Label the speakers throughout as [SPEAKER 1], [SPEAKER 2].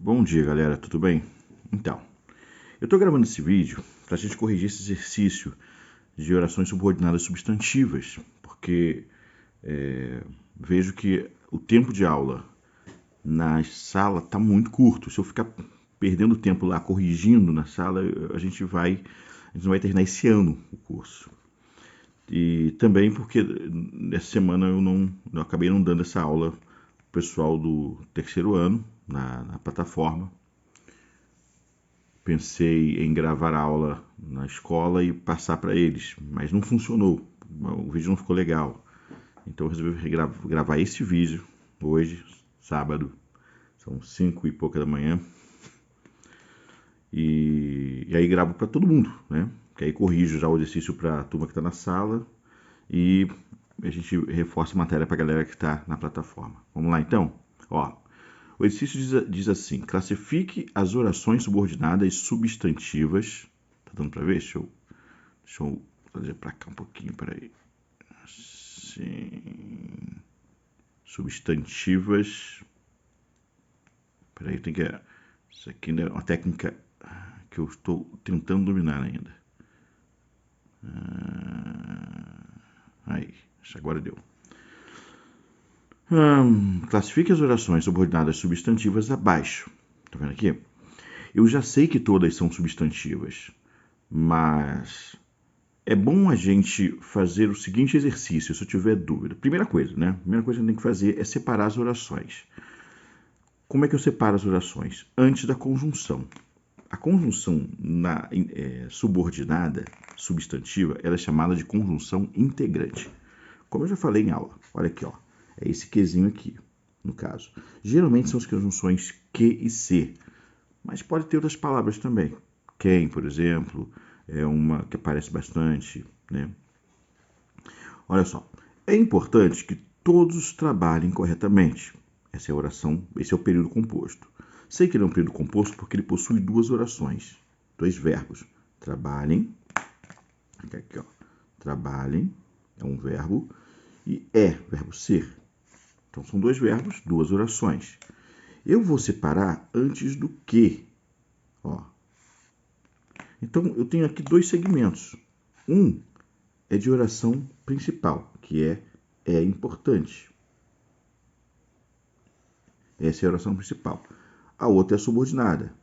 [SPEAKER 1] Bom dia, galera, tudo bem? Então, eu estou gravando esse vídeo para a gente corrigir esse exercício de orações subordinadas substantivas, porque vejo que o tempo de aula na sala está muito curto. Se eu ficar perdendo tempo lá corrigindo na sala, a gente não vai terminar esse ano o curso. E também porque nessa semana eu acabei não dando essa aula pro pessoal do terceiro ano na plataforma. Pensei em gravar a aula na escola e passar para eles, mas não funcionou. O vídeo não ficou legal. Então eu resolvi gravar esse vídeo hoje, sábado, são 5 e pouca da manhã. E aí gravo para todo mundo, né? Que aí corrijo já o exercício para a turma que está na sala e a gente reforça a matéria para a galera que está na plataforma. Vamos lá então? Ó, o exercício diz assim: classifique as orações subordinadas substantivas. Tá dando para ver? Deixa eu fazer para cá um pouquinho, peraí. Assim. Substantivas. Peraí, tem que. Isso aqui é uma técnica que eu estou tentando dominar ainda. Aí, agora deu. Classifique as orações subordinadas substantivas abaixo. Tá vendo aqui? Eu já sei que todas são substantivas, mas é bom a gente fazer o seguinte exercício, se eu tiver dúvida. Primeira coisa, né? Primeira coisa que a gente tem que fazer é separar as orações. Como é que eu separo as orações? Antes da conjunção. A conjunção subordinada, substantiva, ela é chamada de conjunção integrante. Como eu já falei em aula, olha aqui, ó, é esse quezinho aqui, no caso. Geralmente são as conjunções que e se, mas pode ter outras palavras também. Quem, por exemplo, é uma que aparece bastante, né? Olha só, é importante que todos trabalhem corretamente. Essa é a oração, esse é o período composto. Sei que ele é um período composto porque ele possui duas orações, dois verbos. Trabalhem, aqui ó, trabalhem é um verbo e verbo ser. Então são dois verbos, duas orações. Eu vou separar antes do que, ó. Então eu tenho aqui dois segmentos. Um é de oração principal, que é importante. Essa é a oração principal. A outra é a subordinada,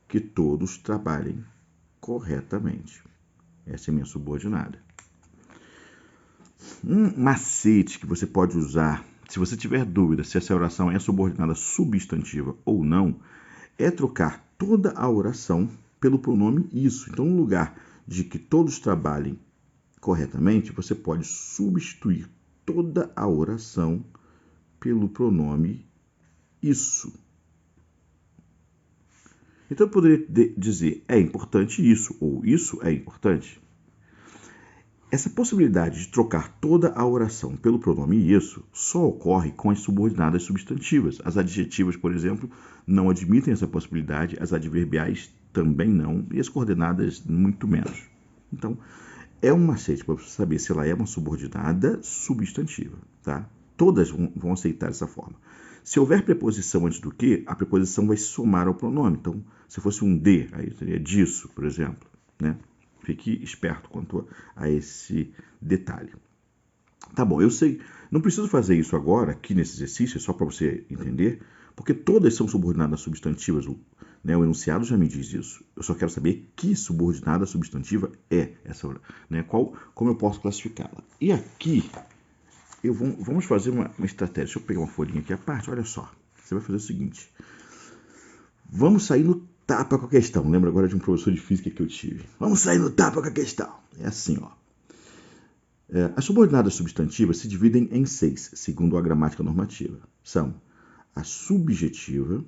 [SPEAKER 1] que todos trabalhem corretamente. Essa é a minha subordinada. Um macete que você pode usar, se você tiver dúvida se essa oração é subordinada substantiva ou não, é trocar toda a oração pelo pronome isso. Então, no lugar de que todos trabalhem corretamente, você pode substituir toda a oração pelo pronome isso. Então eu poderia dizer é importante isso, ou isso é importante. Essa possibilidade de trocar toda a oração pelo pronome isso só ocorre com as subordinadas substantivas. As adjetivas, por exemplo, não admitem essa possibilidade, as adverbiais também não, e as coordenadas muito menos. Então, é um macete para você saber se ela é uma subordinada substantiva, tá? Todas vão aceitar essa forma. Se houver preposição antes do que, a preposição vai somar ao pronome. Então, se fosse um de, aí seria disso, por exemplo, né? Fique esperto quanto a esse detalhe. Tá bom, eu sei, não preciso fazer isso agora, aqui nesse exercício, é só para você entender, porque todas são subordinadas substantivas, né? O enunciado já me diz isso. Eu só quero saber que subordinada substantiva é essa, né? Como eu posso classificá-la. E aqui, vamos fazer uma estratégia. Deixa eu pegar uma folhinha aqui à parte, olha só. Você vai fazer o seguinte. Vamos sair no tapa com a questão. Lembra agora de um professor de física que eu tive. Vamos sair no tapa com a questão. É assim, ó. As subordinadas substantivas se dividem em 6, segundo a gramática normativa. São a subjetiva.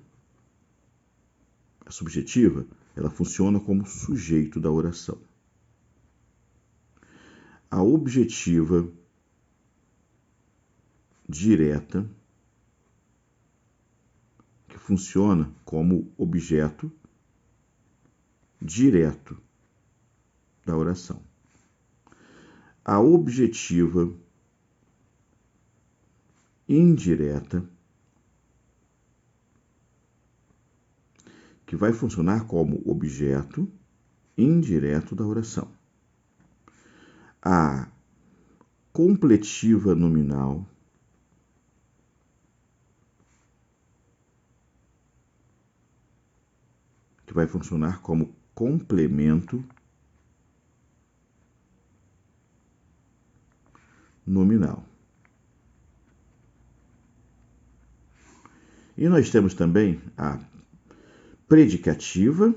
[SPEAKER 1] A subjetiva, ela funciona como sujeito da oração. A objetiva direta, que funciona como objeto direto da oração. A objetiva indireta, que vai funcionar como objeto indireto da oração. A completiva nominal que vai funcionar como complemento nominal. E nós temos também a predicativa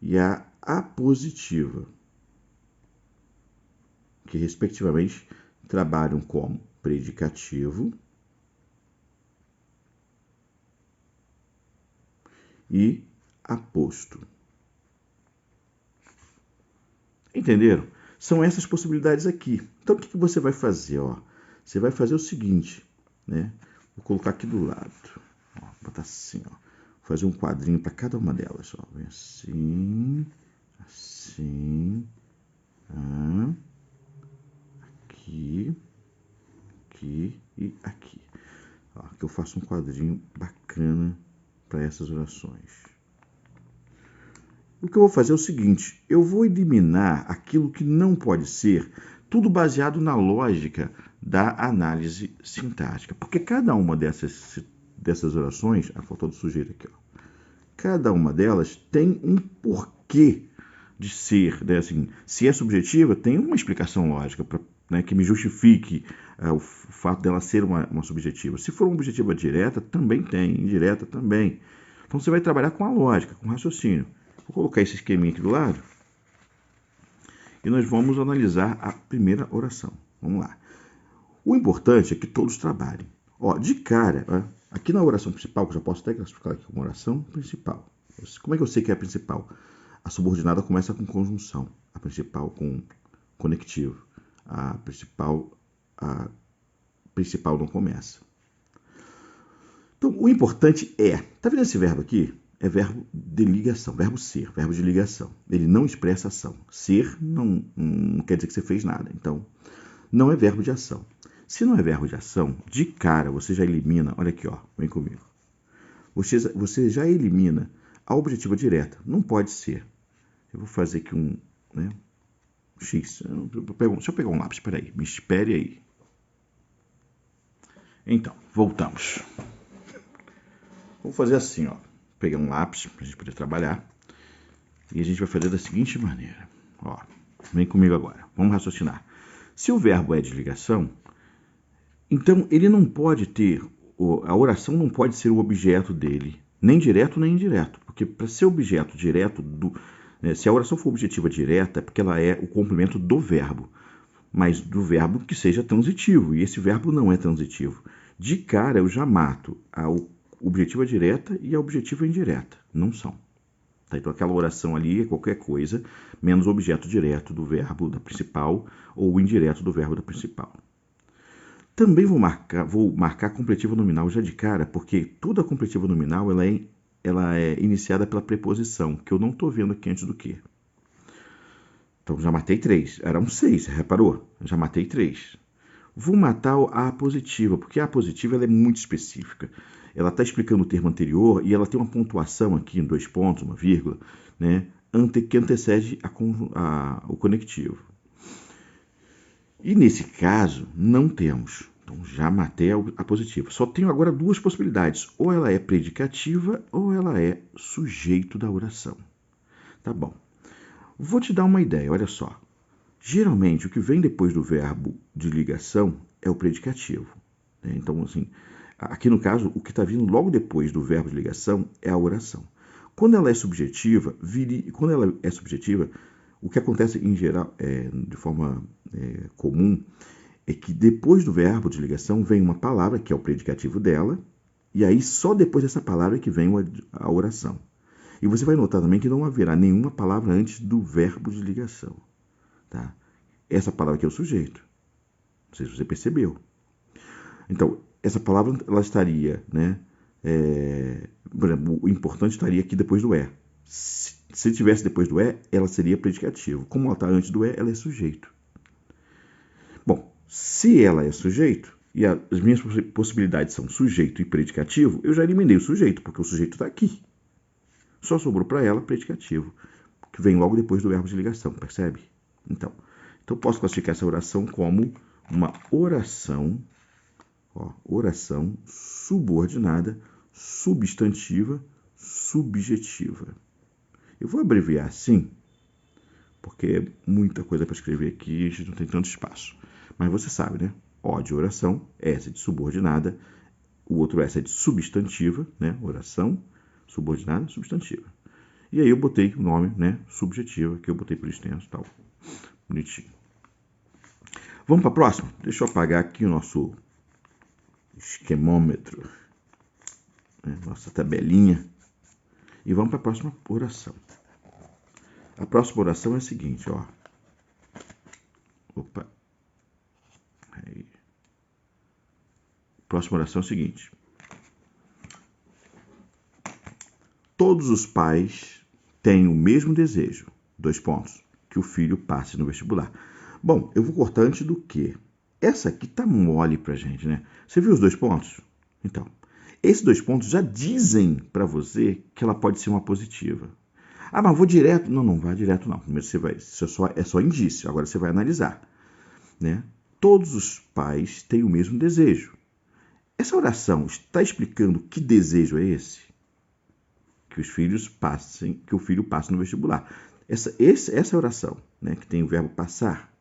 [SPEAKER 1] e a apositiva, que respectivamente trabalham como predicativo e aposto. Entenderam? São essas possibilidades aqui. Então, o que você vai fazer? Você vai fazer o seguinte, né? Vou colocar aqui do lado. Vou botar assim, ó. Vou fazer um quadrinho para cada uma delas. Vem assim, assim, aqui, aqui e aqui. Aqui eu faço um quadrinho bacana para essas orações. O que eu vou fazer é o seguinte, eu vou eliminar aquilo que não pode ser, tudo baseado na lógica da análise sintática. Porque cada uma dessas orações, faltou do sujeito aqui, cada uma delas tem um porquê de ser, né? Assim, se é subjetiva, tem uma explicação lógica né, que me justifique o fato dela ser uma subjetiva. Se for uma objetiva direta, também tem, indireta também. Então você vai trabalhar com a lógica, com o raciocínio. Vou colocar esse esqueminha aqui do lado e nós vamos analisar a primeira oração. Vamos lá. O importante é que todos trabalhem. De cara, aqui na oração principal, que eu já posso até classificar aqui como oração principal. Como é que eu sei que é a principal? A subordinada começa com conjunção, a principal com conectivo, a principal não começa. Então, o importante tá vendo esse verbo aqui? É verbo de ligação, verbo ser, verbo de ligação. Ele não expressa ação. Ser não quer dizer que você fez nada. Então, não é verbo de ação. Se não é verbo de ação, de cara você já elimina, olha aqui, vem comigo. Você já elimina a objetiva direta. Não pode ser. Eu vou fazer aqui um X. Deixa eu pegar um lápis, espera aí. Me espere aí. Então, voltamos. Vou fazer assim, pegar um lápis para a gente poder trabalhar. E a gente vai fazer da seguinte maneira. Vem comigo agora. Vamos raciocinar. Se o verbo é de ligação, então ele não pode ter, a oração não pode ser o objeto dele, nem direto nem indireto. Porque para ser objeto direto, se a oração for objetiva direta, é porque ela é o complemento do verbo. Mas do verbo que seja transitivo. E esse verbo não é transitivo. De cara eu já mato a objetiva direta e a objetiva indireta. Não são. Então aquela oração ali é qualquer coisa, menos o objeto direto do verbo da principal ou o indireto do verbo da principal. Também vou marcar a completiva nominal já de cara, porque toda completiva nominal ela é iniciada pela preposição, que eu não estou vendo aqui antes do que. Então já matei 3. Eram 6, você reparou? Já matei 3. Vou matar a apositiva, porque a apositiva ela é muito específica. Ela está explicando o termo anterior e ela tem uma pontuação aqui em 2 pontos, uma vírgula, né, que antecede o conectivo. E nesse caso, não temos. Então já matei a apositiva. Só tenho agora 2 possibilidades. Ou ela é predicativa ou ela é sujeito da oração. Tá bom. Vou te dar uma ideia, olha só. Geralmente, o que vem depois do verbo de ligação é o predicativo. Então, assim, aqui no caso, o que está vindo logo depois do verbo de ligação é a oração. Quando ela é subjetiva, o que acontece em geral, de forma comum, é que depois do verbo de ligação vem uma palavra, que é o predicativo dela, e aí só depois dessa palavra é que vem a oração. E você vai notar também que não haverá nenhuma palavra antes do verbo de ligação. Tá? Essa palavra aqui é o sujeito. Não sei se você percebeu. Então, essa palavra ela estaria, por exemplo, o importante estaria aqui depois do é. Se tivesse depois do é, ela seria predicativo. Como ela está antes do é, ela é sujeito. Bom, se ela é sujeito, e as minhas possibilidades são sujeito e predicativo, eu já eliminei o sujeito, porque o sujeito está aqui. Só sobrou para ela predicativo, que vem logo depois do verbo de ligação, percebe? Então posso classificar essa oração como uma oração, oração subordinada, substantiva, subjetiva. Eu vou abreviar assim, porque é muita coisa para escrever aqui, a gente não tem tanto espaço. Mas você sabe, né? O de oração, S de subordinada, o outro S é de substantiva, né? Oração, subordinada, substantiva. E aí eu botei o nome, né? Subjetiva, que eu botei por extenso e tal. Bonitinho. Vamos para a próxima? Deixa eu apagar aqui o nosso esquemômetro, né? Nossa tabelinha. E vamos para a próxima oração. A próxima oração é a seguinte, ó. Opa. Aí. Próxima oração é o seguinte. Todos os pais têm o mesmo desejo, que o filho passe no vestibular. Bom, eu vou cortar antes do que. Essa aqui tá mole pra gente, né? Você viu os 2 pontos? Então, esses 2 pontos já dizem para você que ela pode ser uma positiva. Ah, mas vou direto? Não, não vai direto não. Primeiro é só indício, agora você vai analisar, né? Todos os pais têm o mesmo desejo. Essa oração está explicando que desejo é esse? Que o filho passe no vestibular. Essa oração, né, que tem o verbo passar,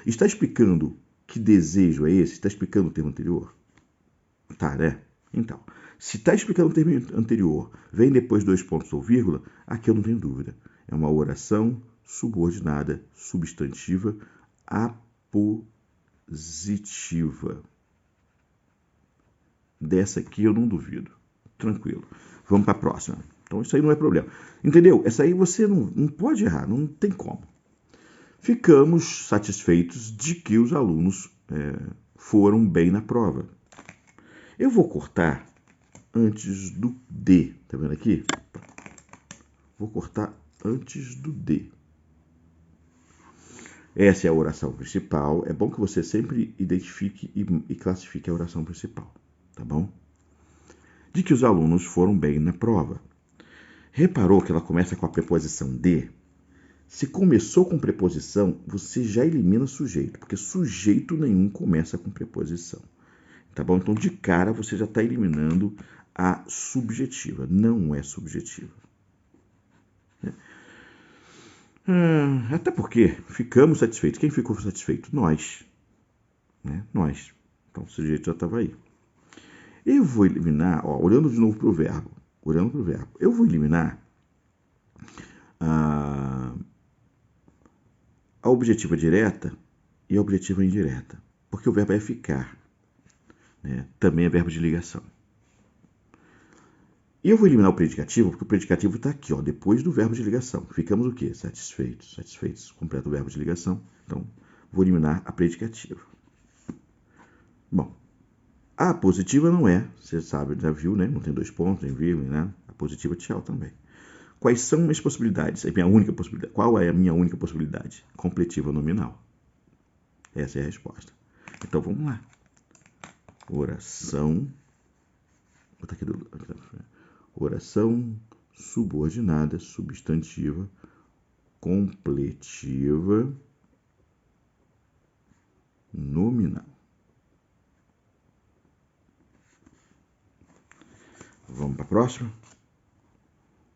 [SPEAKER 1] está explicando que desejo é esse? Está explicando o termo anterior? Tá, né? Então, se está explicando o termo anterior, vem depois 2 pontos ou vírgula, aqui eu não tenho dúvida. É uma oração subordinada, substantiva, apositiva. Dessa aqui eu não duvido. Tranquilo. Vamos para a próxima. Então isso aí não é problema. Entendeu? Essa aí você não pode errar, não tem como. Ficamos satisfeitos de que os alunos foram bem na prova. Eu vou cortar antes do D. Tá vendo aqui? Vou cortar antes do D. Essa é a oração principal. É bom que você sempre identifique e classifique a oração principal. Tá bom? De que os alunos foram bem na prova. Reparou que ela começa com a preposição de? Se começou com preposição, você já elimina sujeito, porque sujeito nenhum começa com preposição. Tá bom? Então, de cara, você já está eliminando a subjetiva. Não é subjetiva. Até porque ficamos satisfeitos. Quem ficou satisfeito? Nós. Né? Nós. Então, o sujeito já estava aí. Eu vou eliminar, olhando de novo para o verbo. Eu vou eliminar a objetiva direta e a objetiva indireta. Porque o verbo é ficar. Né? Também é verbo de ligação. E eu vou eliminar o predicativo, porque o predicativo está aqui, depois do verbo de ligação. Ficamos o quê? Satisfeitos. Satisfeitos. Completa o verbo de ligação. Então, vou eliminar a predicativa. Bom, a positiva não é, você sabe, já viu, né? Não tem 2 pontos, nem vírgula, né? A positiva tchau também. Quais são minhas possibilidades? Minha única possibilidade. Qual é a minha única possibilidade? Completiva nominal. Essa é a resposta. Então, vamos lá. Oração. Vou botar aqui oração subordinada, substantiva, completiva, nominal. Vamos para a próxima?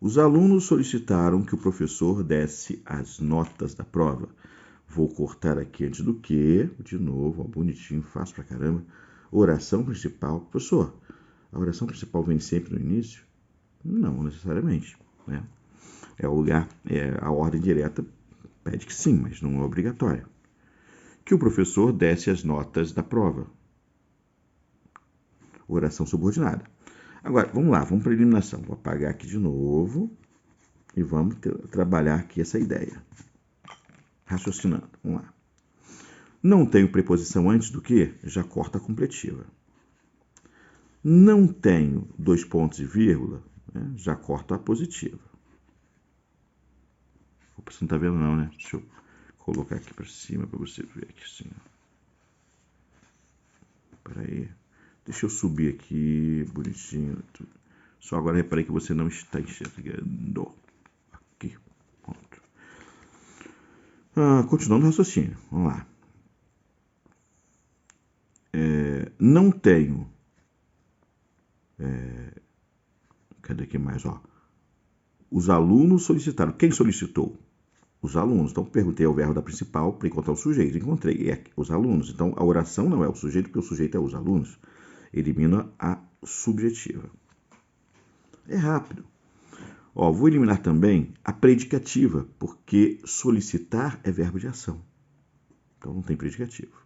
[SPEAKER 1] Os alunos solicitaram que o professor desse as notas da prova. Vou cortar aqui antes do que, de novo, bonitinho, fácil pra caramba. Oração principal. Professor, a oração principal vem sempre no início? Não necessariamente, né? A ordem direta pede que sim, mas não é obrigatório. Que o professor desse as notas da prova. Oração subordinada. Agora, vamos lá, vamos para a eliminação. Vou apagar aqui de novo e vamos trabalhar aqui essa ideia. Raciocinando, vamos lá. Não tenho preposição antes do que? Já corta a completiva. Não tenho 2 pontos e vírgula, né? Já corta a positiva. Opa, você não está vendo não, né? Deixa eu colocar aqui para cima para você ver aqui assim. Espera aí. Deixa eu subir aqui, bonitinho. Só agora reparei que você não está enxergando. Aqui, pronto. Continuando o raciocínio, vamos lá. Não tenho... cadê aqui mais? Os alunos solicitaram. Quem solicitou? Os alunos. Então, perguntei ao verbo da principal para encontrar o sujeito. Encontrei. É os alunos. Então, a oração não é o sujeito, porque o sujeito é os alunos. Elimina a subjetiva. É rápido. Vou eliminar também a predicativa, porque solicitar é verbo de ação. Então, não tem predicativo.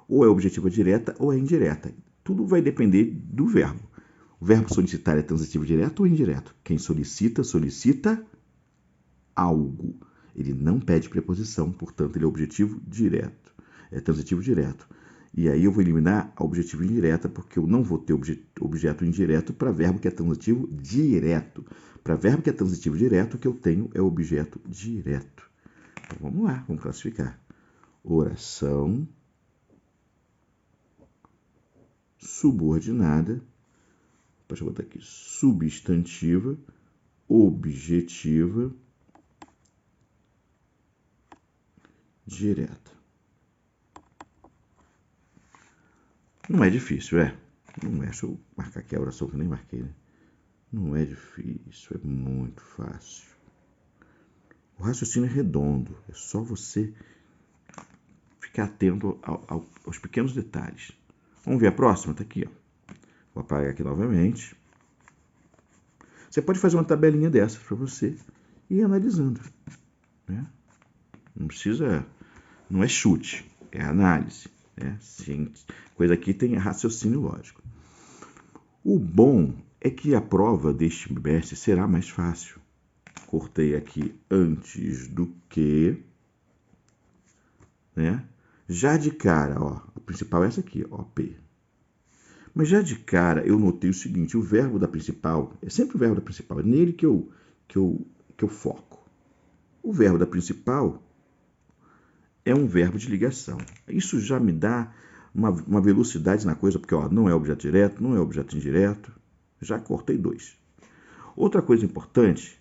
[SPEAKER 1] Ou é objetiva direta ou é indireta. Tudo vai depender do verbo. O verbo solicitar é transitivo direto ou indireto? Quem solicita, solicita algo. Ele não pede preposição, portanto, ele é objetivo direto. É transitivo direto. E aí eu vou eliminar a objetiva indireta, porque eu não vou ter objeto indireto para verbo que é transitivo direto. Para verbo que é transitivo direto, o que eu tenho é objeto direto. Então, vamos lá, vamos classificar. Oração subordinada, deixa eu botar aqui, substantiva, objetiva, direta. Não é difícil, Não é. Deixa eu marcar aqui a oração que eu nem marquei, né? Não é difícil, é muito fácil. O raciocínio é redondo, é só você ficar atento aos pequenos detalhes. Vamos ver a próxima? Está aqui, Vou apagar aqui novamente. Você pode fazer uma tabelinha dessas para você ir analisando, né? Não precisa, não é chute, é análise, né? Coisa aqui tem raciocínio lógico. O bom é que a prova deste bimestre será mais fácil. Cortei aqui antes do que, né? Já de cara, a principal é essa aqui, P. Mas já de cara eu notei o seguinte, o verbo da principal, é sempre o verbo da principal, é nele que eu foco. O verbo da principal é um verbo de ligação. Isso já me dá uma velocidade na coisa, porque não é objeto direto, não é objeto indireto. Já cortei 2. Outra coisa importante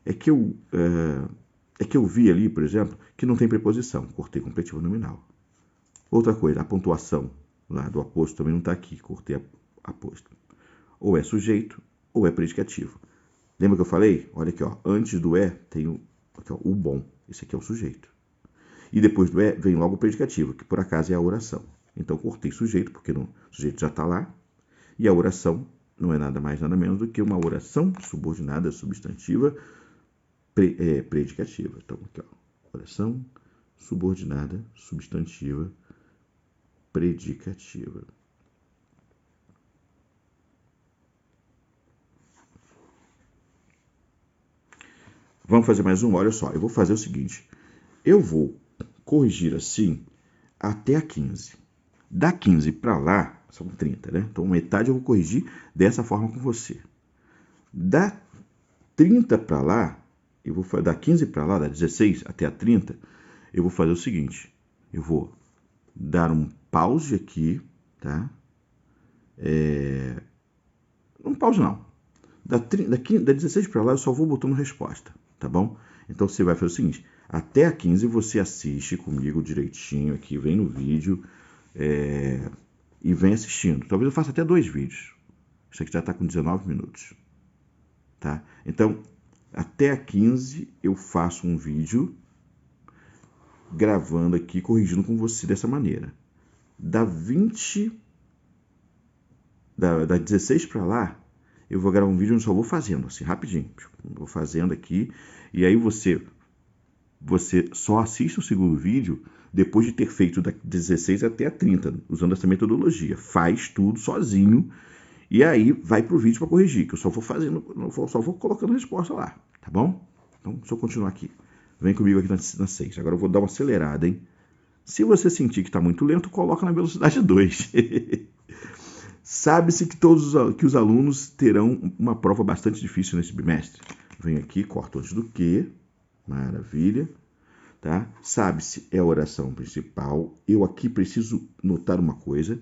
[SPEAKER 1] é que eu vi ali, por exemplo, que não tem preposição. Cortei completivo nominal. Outra coisa, a pontuação lá do aposto também não está aqui. Cortei aposto. Ou é sujeito ou é predicativo. Lembra que eu falei? Olha aqui, antes do tem o bom. Esse aqui é o sujeito. E depois do vem logo o predicativo, que por acaso é a oração. Então, cortei sujeito, porque o sujeito já está lá. E a oração não é nada mais, nada menos do que uma oração subordinada substantiva predicativa. Então, aqui, oração subordinada substantiva predicativa. Vamos fazer mais um. Olha só, eu vou fazer o seguinte. Eu vou corrigir assim até a 15. Da 15 para lá, são 30, né? Então, metade eu vou corrigir dessa forma com você. Da 30 para lá, eu vou da 15 para lá, da 16 até a 30, eu vou fazer o seguinte. Eu vou dar um pause aqui, tá? Não pause não. Da 16 para lá, eu só vou botando resposta, tá bom? Então, você vai fazer o seguinte. Até a 15 você assiste comigo direitinho aqui, vem no vídeo e vem assistindo. Talvez eu faça até 2 vídeos. Isso aqui já está com 19 minutos. Tá? Então, até a 15 eu faço um vídeo gravando aqui, corrigindo com você dessa maneira. Da 16 para lá, eu vou gravar um vídeo onde só vou fazendo, assim, rapidinho. Vou fazendo aqui, e aí você só assiste o segundo vídeo depois de ter feito da 16 até a 30, usando essa metodologia. Faz tudo sozinho, e aí vai para o vídeo para corrigir, que eu só vou fazendo, só vou colocando a resposta lá, tá bom? Então, deixa eu continuar aqui. Vem comigo aqui na 6. Agora eu vou dar uma acelerada, hein? Se você sentir que está muito lento, coloca na velocidade 2. Sabe-se que os alunos terão uma prova bastante difícil nesse bimestre. Vem aqui, corto antes do que. Maravilha. Tá? Sabe-se é a oração principal. Eu aqui preciso notar uma coisa.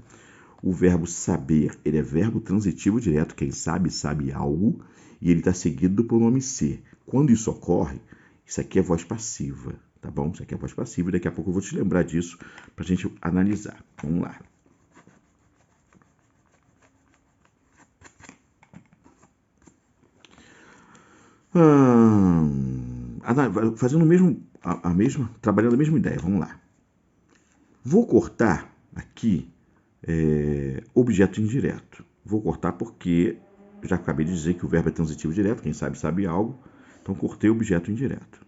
[SPEAKER 1] o verbo saber, ele é verbo transitivo direto, quem sabe, sabe algo, e ele está seguido do pronome ser. Quando isso ocorre, isso aqui é voz passiva, tá bom? Isso aqui é voz passiva, e daqui a pouco eu vou te lembrar disso para a gente analisar. Vamos lá. Fazendo trabalhando a mesma ideia, vamos lá. Vou cortar aqui objeto indireto. Vou cortar porque já acabei de dizer que o verbo é transitivo direto, quem sabe, sabe algo. Então, cortei objeto indireto.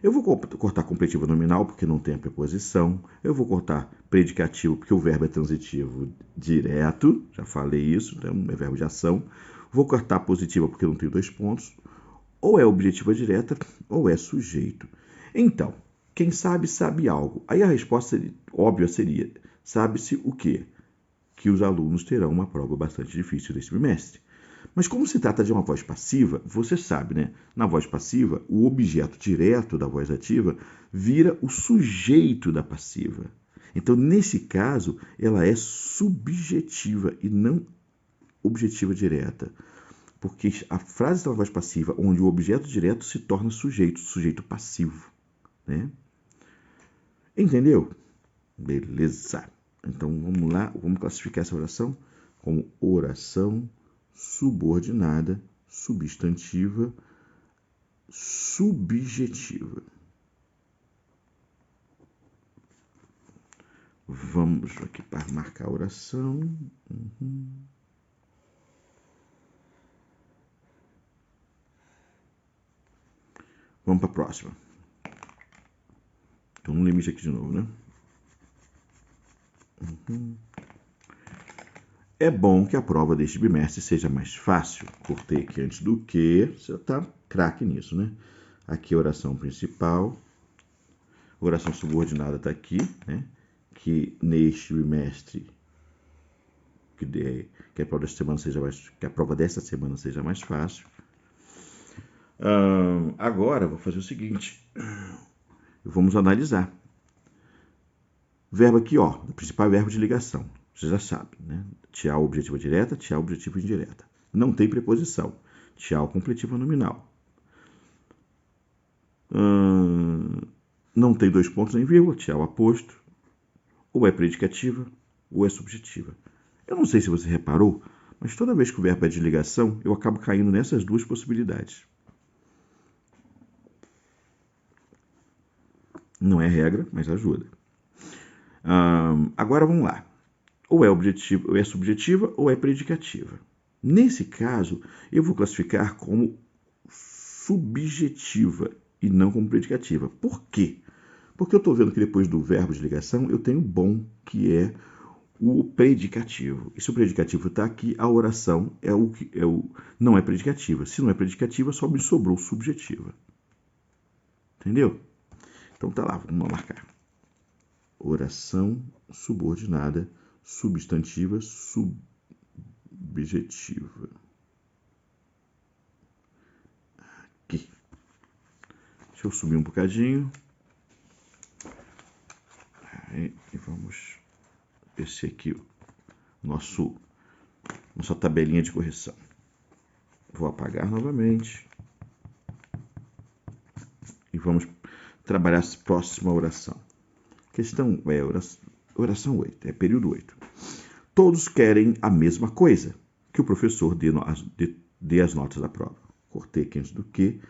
[SPEAKER 1] Eu vou cortar completivo nominal porque não tem a preposição. Eu vou cortar predicativo porque o verbo é transitivo direto. Já falei isso, então é verbo de ação. Vou cortar positiva porque não tem dois pontos. Ou é objetiva direta ou é sujeito. Então, quem sabe, sabe algo. Aí a resposta óbvia seria, sabe-se o quê? Que os alunos terão uma prova bastante difícil desse bimestre. Mas como se trata de uma voz passiva, você sabe, né? Na voz passiva, o objeto direto da voz ativa vira o sujeito da passiva. Então, nesse caso, ela é subjetiva e não objetiva direta. Porque a frase da voz passiva, onde o objeto direto se torna sujeito passivo. Né? Entendeu? Beleza. Então, vamos lá, vamos classificar essa oração como oração subordinada, substantiva, subjetiva. Vamos aqui para marcar a oração. Vamos para a próxima. Então, no limite aqui de novo, né? É bom que a prova deste bimestre seja mais fácil. Cortei aqui antes do que. Você está craque nisso, né? Aqui a oração principal. A oração subordinada está aqui, né? Que neste bimestre, que a prova dessa semana seja mais fácil. Agora, vou fazer o seguinte. Vamos analisar. Verbo aqui, ó. O principal é verbo de ligação. Você já sabe, né? Tchau, objetiva direta, tchau, objetiva indireta. Não tem preposição. Tchau, completiva nominal. Não tem dois pontos nem vírgula. Tchau, aposto. Ou é predicativa, ou é subjetiva. Eu não sei se você reparou, mas toda vez que o verbo é de ligação, eu acabo caindo nessas duas possibilidades. Não é regra, mas ajuda. Agora vamos lá. Ou é objetiva, ou é subjetiva, ou é predicativa. Nesse caso, eu vou classificar como subjetiva e não como predicativa. Por quê? Porque eu estou vendo que depois do verbo de ligação eu tenho bom, que é o predicativo. E se o predicativo está aqui, a oração não é predicativa. Se não é predicativa, só me sobrou subjetiva. Entendeu? Então tá lá, vamos marcar. Oração subordinada, substantiva, subjetiva. Aqui. Deixa eu subir um bocadinho. Aí, e vamos descer aqui nossa tabelinha de correção. Vou apagar novamente. E vamos trabalhar a próxima oração. Questão é oração 8, é período 8. Todos querem a mesma coisa, que o professor dê as notas da prova. Cortei aqui antes do que.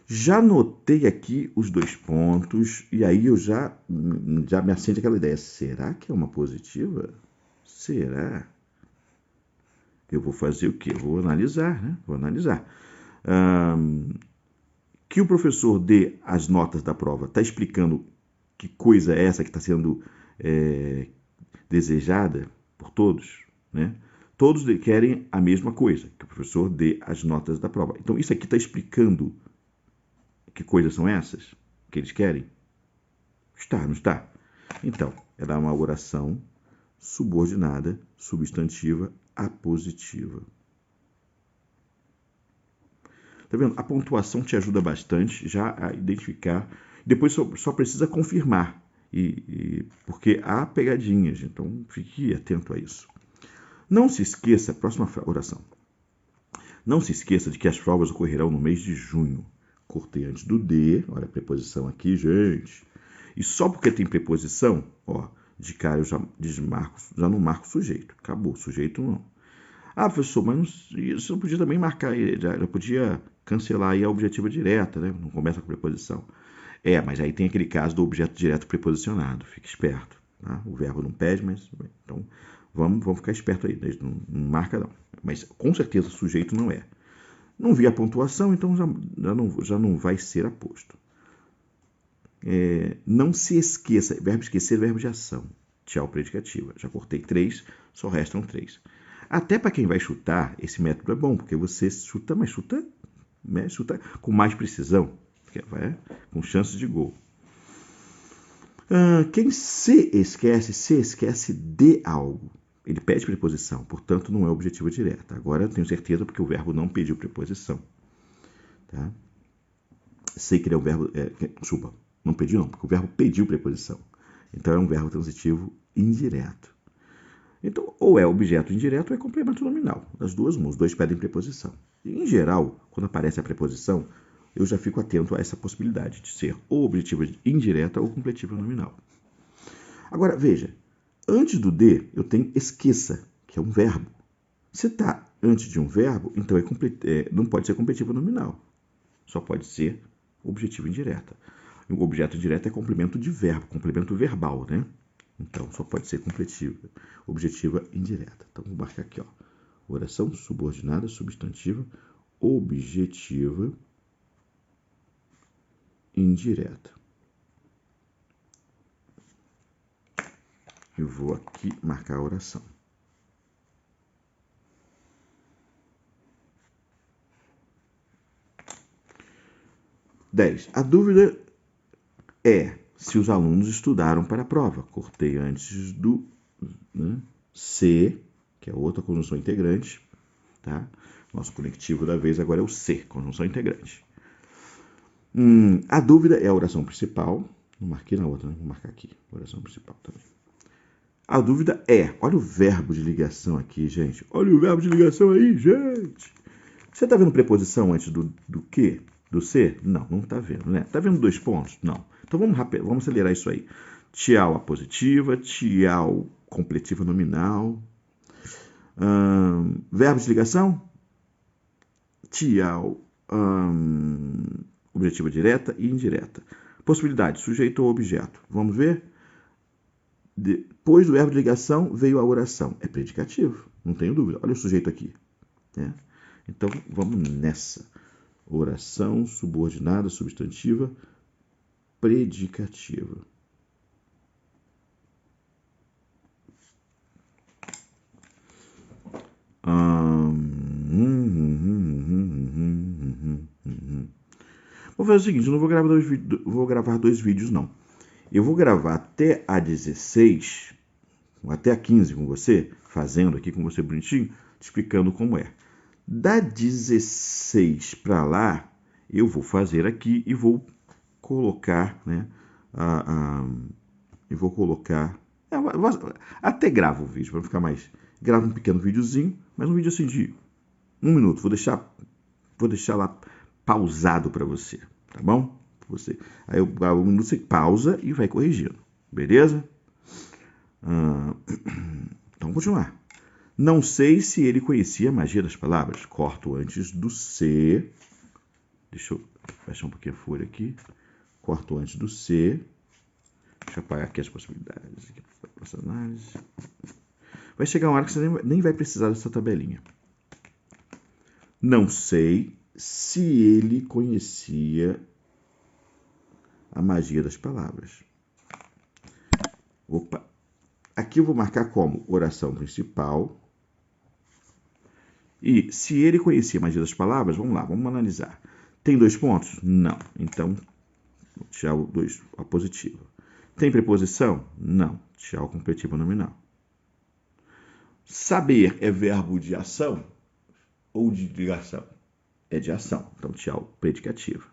[SPEAKER 1] Já notei aqui os dois pontos, e aí eu já me acende aquela ideia. Será que é uma positiva? Será? Eu vou fazer o quê? Vou analisar, né? Vou analisar. Que o professor dê as notas da prova, está explicando que coisa é essa que está sendo desejada por todos, né? Todos querem a mesma coisa, que o professor dê as notas da prova. Então, isso aqui está explicando que coisas são essas que eles querem? Está, não está? Então, ela é uma oração subordinada, substantiva, apositiva. Tá vendo? A pontuação te ajuda bastante já a identificar. Depois só precisa confirmar, porque há pegadinhas, então fique atento a isso. Não se esqueça, próxima oração. Não se esqueça de que as provas ocorrerão no mês de junho. Cortei antes do D, olha a preposição aqui, gente. E só porque tem preposição, ó, de cara eu já desmarco, já não marco o sujeito. Acabou, sujeito não. Ah, professor, mas você não podia também marcar, já podia cancelar aí a objetiva direta, né? Não começa com preposição. Mas aí tem aquele caso do objeto direto preposicionado. Fique esperto. Tá? O verbo não pede, mas... Então, vamos ficar esperto aí. Não marca, não. Mas, com certeza, sujeito não é. Não vi a pontuação, então já não vai ser aposto. Não se esqueça. Verbo esquecer, verbo de ação. Tchau, predicativa. Já cortei 3, só restam 3. Até para quem vai chutar, esse método é bom, porque você chuta, mas chuta com mais precisão, com chances de gol. Quem se esquece de algo. Ele pede preposição, portanto não é objetiva direta. Agora eu tenho certeza porque o verbo não pediu preposição. Tá? Sei que ele é um verbo... Desculpa, não pediu não, porque o verbo pediu preposição. Então é um verbo transitivo indireto. Então, ou é objeto indireto ou é complemento nominal. Das duas mãos, os dois pedem preposição. E, em geral, quando aparece a preposição, eu já fico atento a essa possibilidade de ser ou objetiva indireta ou completiva nominal. Agora, veja, antes do de, eu tenho esqueça, que é um verbo. Se está antes de um verbo, então não pode ser completiva nominal. Só pode ser objetiva indireta. O objeto indireto é complemento de verbo, complemento verbal, né? Então, só pode ser objetiva indireta. Então, vou marcar aqui, ó. Oração subordinada, substantiva, objetiva indireta. Eu vou aqui marcar a oração. A dúvida é se os alunos estudaram para a prova. Cortei antes do se, que é outra conjunção integrante. Tá? Nosso conectivo da vez agora é o se, conjunção integrante. A dúvida é a oração principal. Não marquei na outra, né? Vou marcar aqui. Oração principal também. A dúvida é... Olha o verbo de ligação aqui, gente. Olha o verbo de ligação aí, gente. Você está vendo preposição antes do que? Do se? Não está vendo, né? Está vendo 2 pontos? Não. Então vamos acelerar isso aí. Tchau apositiva, tchau completiva nominal. Verbo de ligação? Tchau objetiva direta e indireta. Possibilidade, sujeito ou objeto. Vamos ver? Depois do verbo de ligação veio a oração. É predicativo, não tenho dúvida. Olha o sujeito aqui. Né? Então, vamos nessa. Oração subordinada, substantiva, predicativa. Vou fazer o seguinte, eu não vou gravar 2 vídeos, não. Eu vou gravar até a 16, até a 15 com você, fazendo aqui com você bonitinho, te explicando como é. Da 16 para lá, eu vou fazer aqui e vou colocar, né? E vou colocar... até gravo o vídeo, para ficar mais... Gravo um pequeno videozinho, mas um vídeo assim de 1 minuto. Vou deixar lá pausado para você, tá bom? Aí eu gravo 1 minuto, você pausa e vai corrigindo, beleza? Então, vamos continuar. Não sei se ele conhecia a magia das palavras. Corto antes do se. Deixa eu baixar um pouquinho a folha aqui. Corto antes do se. Deixa eu apagar aqui as possibilidades. Essa análise. Vai chegar uma hora que você nem vai precisar dessa tabelinha. Não sei se ele conhecia a magia das palavras. Opa! Aqui eu vou marcar como oração principal. E se ele conhecia a magia das palavras, vamos lá, vamos analisar. Tem 2 pontos? Não. Então, tchau, 2, a positiva. Tem preposição? Não. Tchau, completiva nominal. Saber é verbo de ação ou de ligação? É de ação. Então, tchau, predicativa.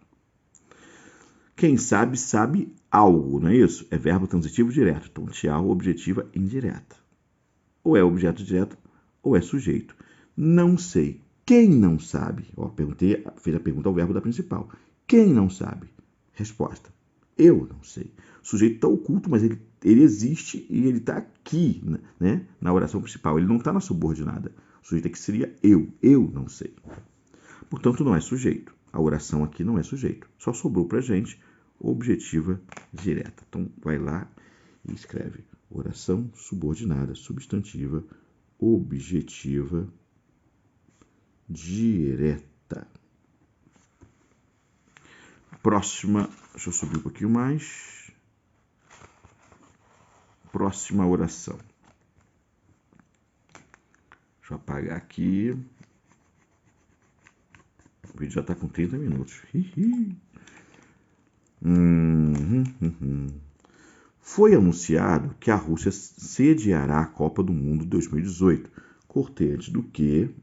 [SPEAKER 1] Quem sabe, sabe algo, não é isso? É verbo transitivo direto. Então, tchau, objetiva indireta. Ou é objeto direto ou é sujeito? Não sei. Quem não sabe? Ó, fiz a pergunta ao verbo da principal. Quem não sabe? Resposta. Eu não sei. O sujeito está oculto, mas ele existe e ele está aqui, né, na oração principal. Ele não está na subordinada. O sujeito aqui seria eu. Eu não sei. Portanto, não é sujeito. A oração aqui não é sujeito. Só sobrou para a gente objetiva direta. Então, vai lá e escreve oração subordinada, substantiva, objetiva direta. Próxima, deixa eu subir um pouquinho mais. Próxima oração. Deixa eu apagar aqui. O vídeo já está com 30 minutos. Foi anunciado que a Rússia sediará a Copa do Mundo 2018. Cortei antes do que...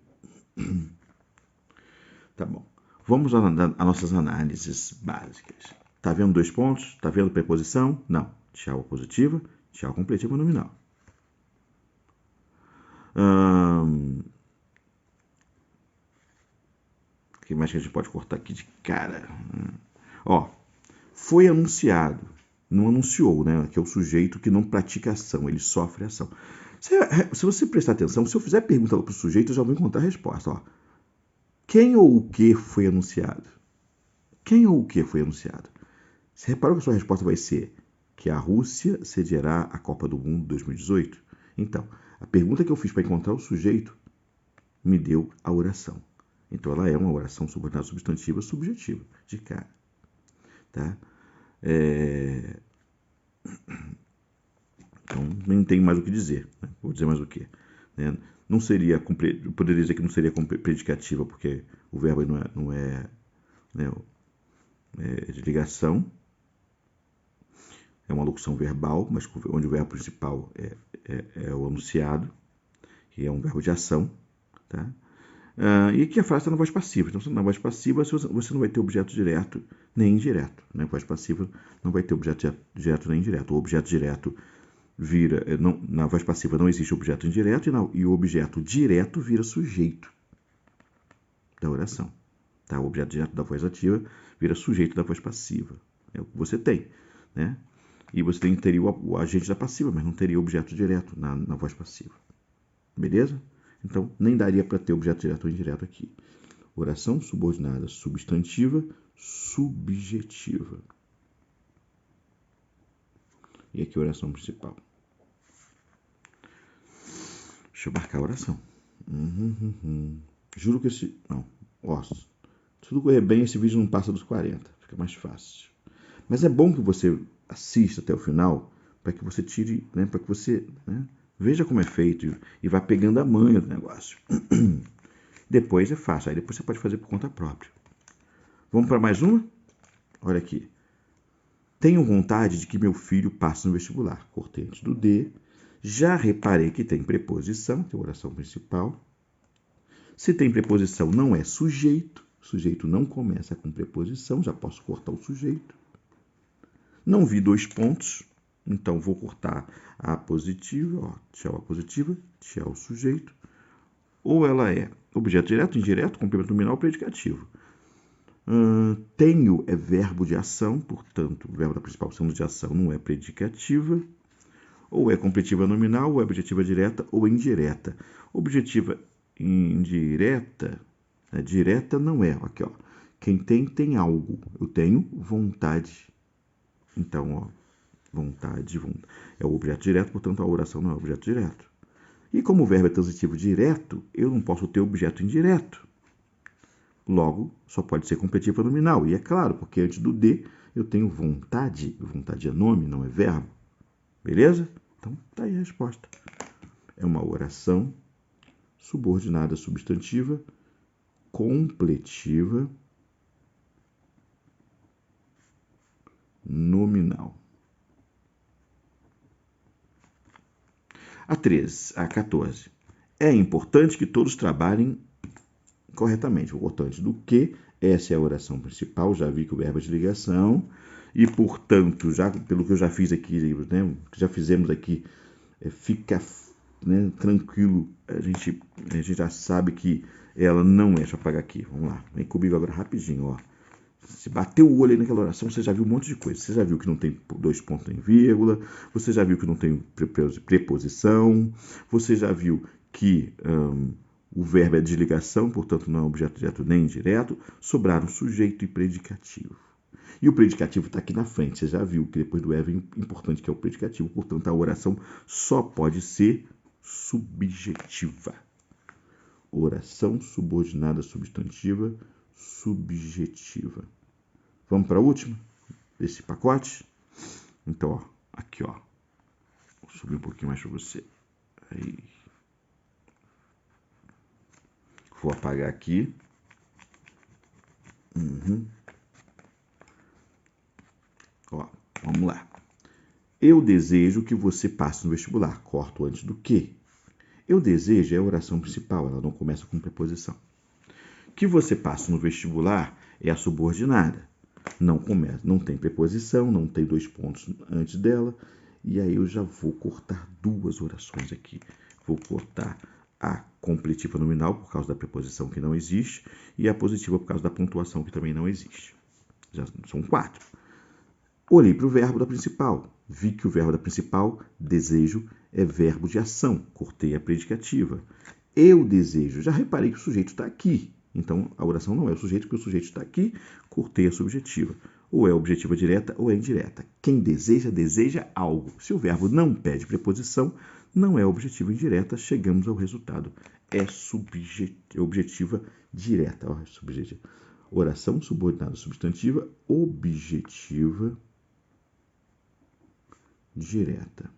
[SPEAKER 1] Tá bom. Vamos às nossas análises básicas. Tá vendo 2 pontos? Tá vendo preposição? Não. Tchau positiva, tchau completiva nominal. O que mais que a gente pode cortar aqui de cara? Ó, foi anunciado. Não anunciou, né? Que é o sujeito que não pratica ação, ele sofre ação. Se você prestar atenção, se eu fizer pergunta para o sujeito, eu já vou encontrar a resposta. Ó. Quem ou o que foi anunciado? Quem ou o que foi anunciado? Você reparou que a sua resposta vai ser que a Rússia sediará a Copa do Mundo 2018? Então, a pergunta que eu fiz para encontrar o sujeito me deu a oração. Então, ela é uma oração subordinada substantiva subjetiva, de cara. Tá? Então, nem tenho mais o que dizer. Né? Vou dizer mais o que. Né? Não seria, eu poderia dizer que não seria predicativa, porque o verbo não é de ligação. É uma locução verbal, mas onde o verbo principal é o anunciado, que é um verbo de ação. Tá? E aqui a frase está na voz passiva. Então, na voz passiva, você não vai ter objeto direto nem indireto. Na voz passiva não vai ter objeto direto nem indireto. O objeto direto vira... na voz passiva não existe objeto indireto e o objeto direto vira sujeito da oração. Tá? O objeto direto da voz ativa vira sujeito da voz passiva. É o que você tem. Né? E você teria o agente da passiva, mas não teria objeto direto na voz passiva. Beleza? Então, nem daria para ter objeto direto ou indireto aqui. Oração subordinada substantiva, subjetiva. E aqui a oração principal. Deixa eu marcar a oração. Juro que esse... Não, ó. Se tudo correr bem, esse vídeo não passa dos 40. Fica mais fácil. Mas é bom que você assista até o final, para que você tire... Né, para que você... Né, veja como é feito e vá pegando a manha do negócio. Depois é fácil. Aí depois você pode fazer por conta própria. Vamos para mais uma? Olha aqui. Tenho vontade de que meu filho passe no vestibular. Cortei antes do D. Já reparei que tem preposição, que é a oração principal. Se tem preposição, não é sujeito. O sujeito não começa com preposição. Já posso cortar o sujeito. Não vi 2 pontos. Então, vou cortar a positiva, ó, tchau a positiva, tchau o sujeito. Ou ela é objeto direto, indireto, complemento nominal, predicativo. Tenho é verbo de ação, portanto, o verbo da principal sendo de ação não é predicativa. Ou é completiva nominal, ou é objetiva direta, ou indireta. Objetiva indireta, direta não é. Aqui, ó. Quem tem algo. Eu tenho vontade. Então, ó. Vontade. É o objeto direto, portanto, a oração não é objeto direto. E como o verbo é transitivo direto, eu não posso ter objeto indireto. Logo, só pode ser completiva nominal. E é claro, porque antes do D, eu tenho vontade. Vontade é nome, não é verbo. Beleza? Então, tá aí a resposta. É uma oração subordinada substantiva, completiva, nominal. A 14. É importante que todos trabalhem corretamente. O importante do que, essa é a oração principal, já vi que o verbo é de ligação, e, portanto, já pelo que eu já fiz aqui, né, que já fizemos aqui, fica, né, tranquilo a gente A gente já sabe que ela não é. Deixa eu apagar aqui. Vamos lá. Vem comigo agora rapidinho, ó. Se bater o olho aí naquela oração, você já viu um monte de coisa. Você já viu que não tem dois pontos em vírgula. Você já viu que não tem preposição. Você já viu que o verbo é desligação, portanto não é objeto direto nem indireto. Sobraram sujeito e predicativo. E o predicativo está aqui na frente. Você já viu que depois do é importante que é o predicativo. Portanto, a oração só pode ser subjetiva. Oração subordinada substantiva subjetiva. Vamos para a última desse pacote? Então, ó, aqui, ó. Vou subir um pouquinho mais para você. Aí. Vou apagar aqui. Ó, vamos lá. Eu desejo que você passe no vestibular. Corto antes do que. Eu desejo é a oração principal, ela não começa com preposição. Que você passe no vestibular é a subordinada. Não começa, não tem preposição, não tem dois pontos antes dela. E aí eu já vou cortar duas orações aqui. Vou cortar a completiva nominal por causa da preposição que não existe e a positiva por causa da pontuação que também não existe. Já são 4. Olhei para o verbo da principal. Vi que o verbo da principal, desejo, é verbo de ação. Cortei a predicativa. Eu desejo. Já reparei que o sujeito está aqui. Então, a oração não é o sujeito, porque o sujeito está aqui. Cortei a subjetiva. Ou é objetiva direta ou é indireta. Quem deseja, deseja algo. Se o verbo não pede preposição, não é objetiva indireta. Chegamos ao resultado. É objetiva direta. Ó, subjetiva. Oração subordinada substantiva, objetiva direta.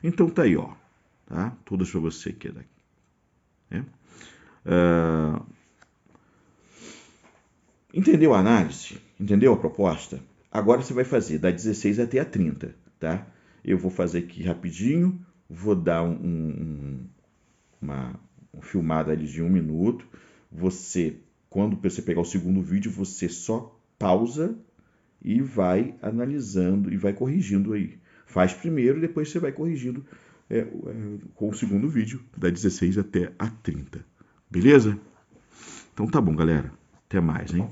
[SPEAKER 1] Então tá aí, ó, tá? Todas para você aqui, né? Entendeu a análise? Entendeu a proposta? Agora você vai fazer da 16 até a 30, tá? Eu vou fazer aqui rapidinho, vou dar uma filmada ali de 1 minuto. Você, quando você pegar o segundo vídeo, você só pausa e vai analisando e vai corrigindo aí. Faz primeiro e depois você vai corrigindo com o segundo vídeo, da 16 até a 30. Beleza? Então tá bom, galera. Até mais, hein?